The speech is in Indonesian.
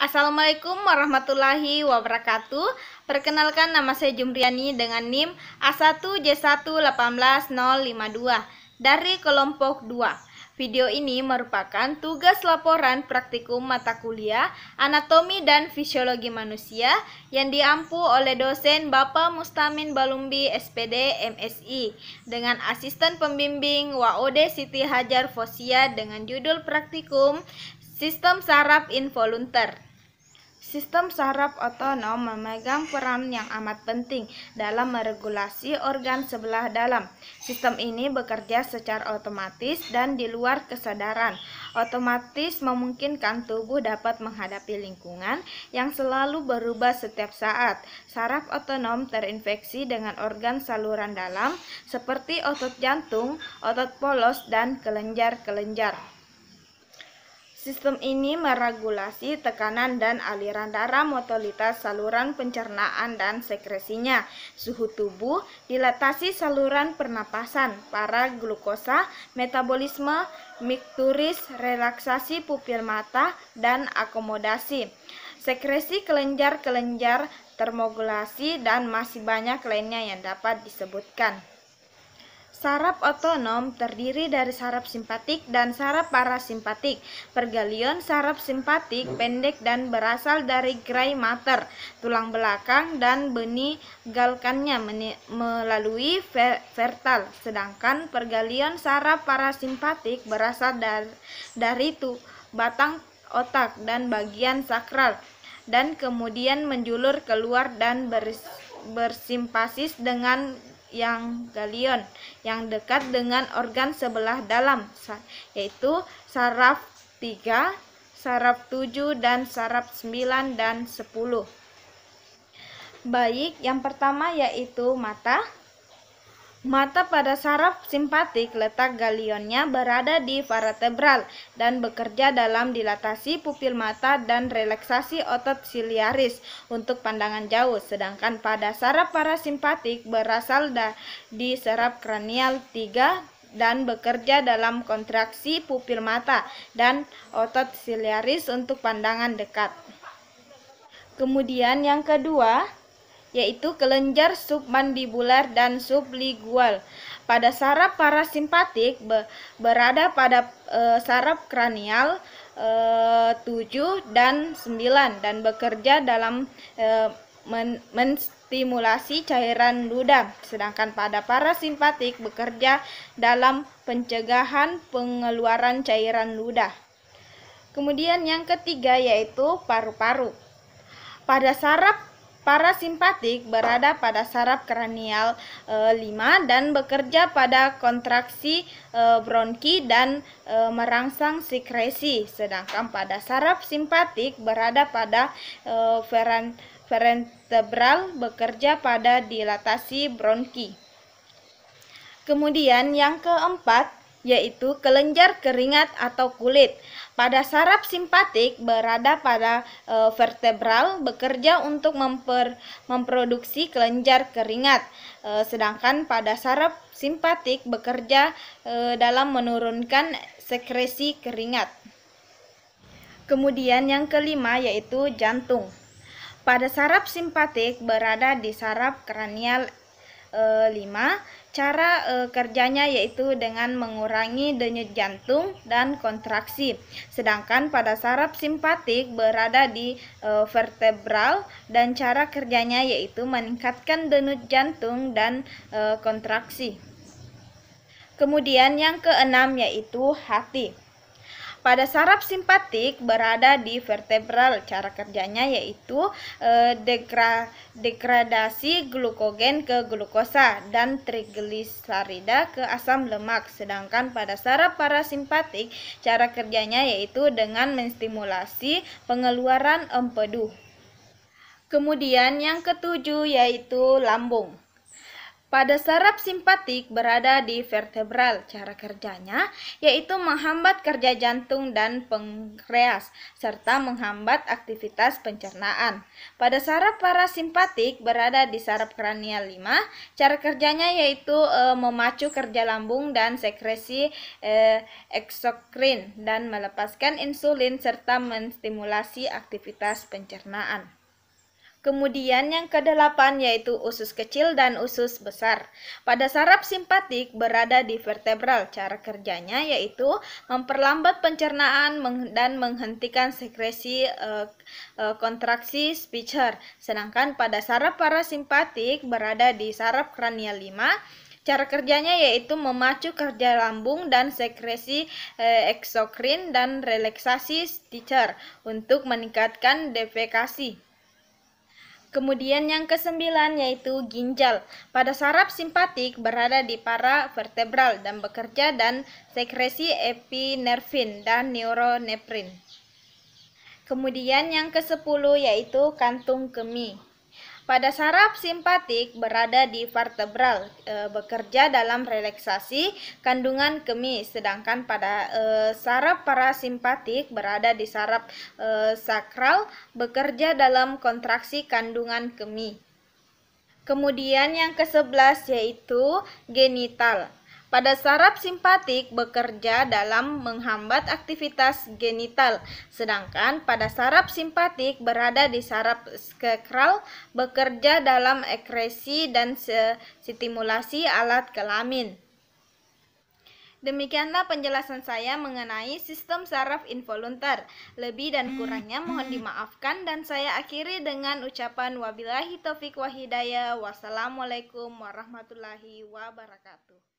Assalamualaikum warahmatullahi wabarakatuh. Perkenalkan, nama saya Jumriani dengan NIM A1J118052 dari kelompok 2. Video ini merupakan tugas laporan praktikum mata kuliah Anatomi dan Fisiologi Manusia yang diampu oleh dosen Bapak Mustamin Balumbi SPD MSI dengan asisten pembimbing WAOD Siti Hajar Fosia dengan judul praktikum Sistem Saraf Involunter. Sistem saraf otonom memegang peran yang amat penting dalam meregulasi organ sebelah dalam. Sistem ini bekerja secara otomatis dan di luar kesadaran. Otomatis memungkinkan tubuh dapat menghadapi lingkungan yang selalu berubah setiap saat. Saraf otonom terinfeksi dengan organ saluran dalam seperti otot jantung, otot polos, dan kelenjar-kelenjar. Sistem ini meregulasi tekanan dan aliran darah, motilitas saluran pencernaan dan sekresinya, suhu tubuh, dilatasi saluran pernapasan, paraglukosa, metabolisme, mikturis, relaksasi pupil mata, dan akomodasi, sekresi kelenjar-kelenjar, termogulasi, dan masih banyak lainnya yang dapat disebutkan. Saraf otonom terdiri dari saraf simpatik dan saraf parasimpatik. Pergalion saraf simpatik pendek dan berasal dari gray mater, tulang belakang, dan meninggalkannya melalui vertal. Sedangkan pergalion saraf parasimpatik berasal dari batang otak dan bagian sakral, dan kemudian menjulur keluar dan bersimpasis dengan yang galion yang dekat dengan organ sebelah dalam, yaitu saraf 3, saraf 7, dan saraf 9 dan 10. Baik, yang pertama yaitu mata. Mata pada saraf simpatik, letak galionnya berada di vertebral dan bekerja dalam dilatasi pupil mata dan relaksasi otot siliaris untuk pandangan jauh. Sedangkan pada saraf parasimpatik berasal di saraf kranial 3 dan bekerja dalam kontraksi pupil mata dan otot siliaris untuk pandangan dekat. Kemudian yang kedua yaitu kelenjar submandibular dan sublingual. Pada saraf parasimpatik berada pada saraf kranial 7 dan 9 dan bekerja dalam menstimulasi cairan ludah, sedangkan pada parasimpatik bekerja dalam pencegahan pengeluaran cairan ludah. Kemudian yang ketiga yaitu paru-paru. Pada saraf parasimpatik berada pada saraf kranial 5 dan bekerja pada kontraksi bronki dan merangsang sekresi, sedangkan pada saraf simpatik berada pada vertebral bekerja pada dilatasi bronki. Kemudian yang keempat yaitu kelenjar keringat atau kulit. Pada saraf simpatik berada pada vertebral bekerja untuk memproduksi kelenjar keringat, sedangkan pada saraf simpatik bekerja dalam menurunkan sekresi keringat. Kemudian yang kelima yaitu jantung. Pada saraf simpatik berada di saraf kranial 5. Cara kerjanya yaitu dengan mengurangi denyut jantung dan kontraksi. Sedangkan pada saraf simpatik berada di vertebral dan cara kerjanya yaitu meningkatkan denyut jantung dan kontraksi. Kemudian yang keenam yaitu hati. Pada saraf simpatik berada di vertebral, cara kerjanya yaitu degradasi glukogen ke glukosa dan trigliserida ke asam lemak. Sedangkan pada saraf parasimpatik, cara kerjanya yaitu dengan menstimulasi pengeluaran empedu. Kemudian yang ketujuh yaitu lambung. Pada saraf simpatik berada di vertebral. Cara kerjanya yaitu menghambat kerja jantung dan pankreas serta menghambat aktivitas pencernaan. Pada saraf parasimpatik berada di saraf kranial 5. Cara kerjanya yaitu memacu kerja lambung dan sekresi eksokrin dan melepaskan insulin serta menstimulasi aktivitas pencernaan. Kemudian yang ke-8 yaitu usus kecil dan usus besar. Pada saraf simpatik berada di vertebral. Cara kerjanya yaitu memperlambat pencernaan dan menghentikan sekresi kontraksi Speicher. Sedangkan pada saraf parasimpatik berada di saraf kranial 5. Cara kerjanya yaitu memacu kerja lambung dan sekresi eksokrin dan relaksasi Speicher untuk meningkatkan defekasi. Kemudian yang ke-9 yaitu ginjal. Pada saraf simpatik berada di paravertebral dan bekerja dan sekresi epinervin dan neuroneprin. Kemudian yang ke-10 yaitu kantung kemih. Pada saraf simpatik berada di vertebral, bekerja dalam relaksasi kandungan kemih, sedangkan pada saraf parasimpatik berada di saraf sakral, bekerja dalam kontraksi kandungan kemih. Kemudian yang ke-11 yaitu genital. Pada saraf simpatik bekerja dalam menghambat aktivitas genital, sedangkan pada saraf simpatik berada di saraf sakral, bekerja dalam ekresi dan stimulasi alat kelamin. Demikianlah penjelasan saya mengenai sistem saraf involuntar. Lebih dan kurangnya mohon dimaafkan dan saya akhiri dengan ucapan wabillahi taufiq wa hidayah. Wassalamualaikum warahmatullahi wabarakatuh.